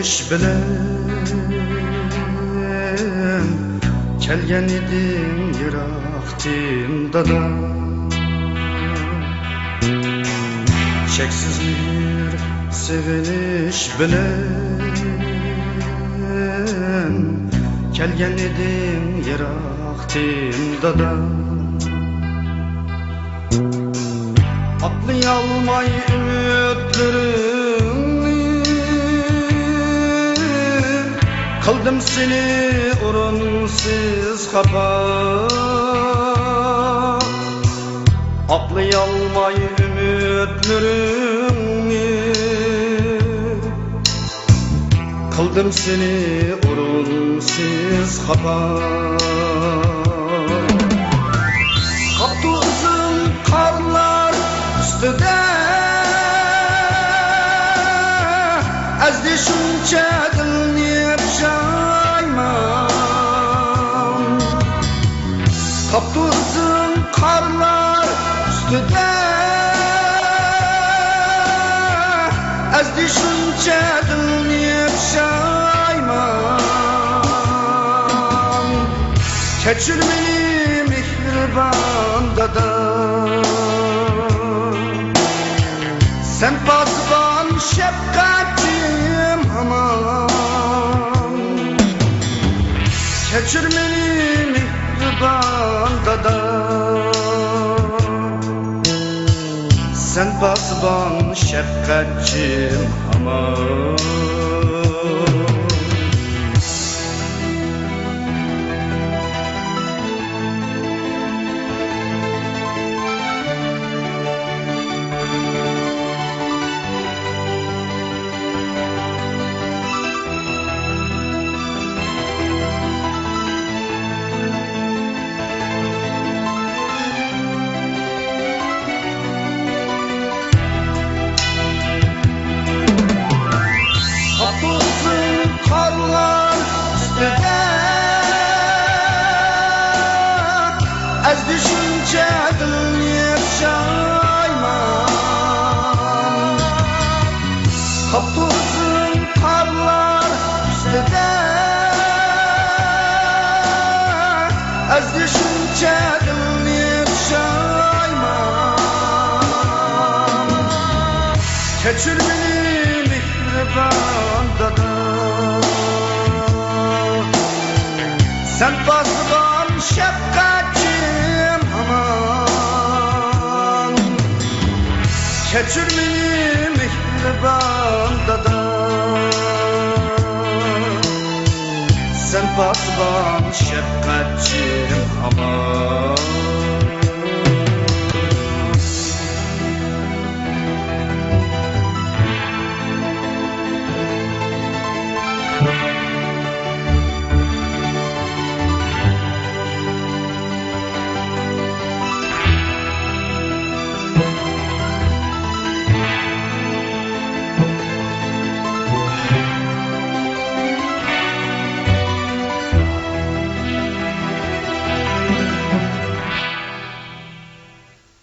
seviniş bilen kelgen idin yıraktımda da çeksiz bir seviniş bilen kelgen idin yıraktımda da atlayalmay ümitlerimni kıldım seni urunsuz kapa atlayalmay ümitlerimni kıldım seni urunsuz kapa kaptı uzun karlar üstüde ezdi şunca dilni pişayman kaptı uzun karlar üstüde ezdi şunca dilni pişayman keçir beni mihriban dada sen pasban şefkatim aman keçir beni mihriban dada sen pasban şefkatim aman karlar üstüde ez düşünce dilni pişayman kaptuzun karlar üstüde ez düşünce dilni pişayman keçir beni mihriban dada sen pasban şefkatim aman keçir beni mihriban dada sen pasban şefkatim aman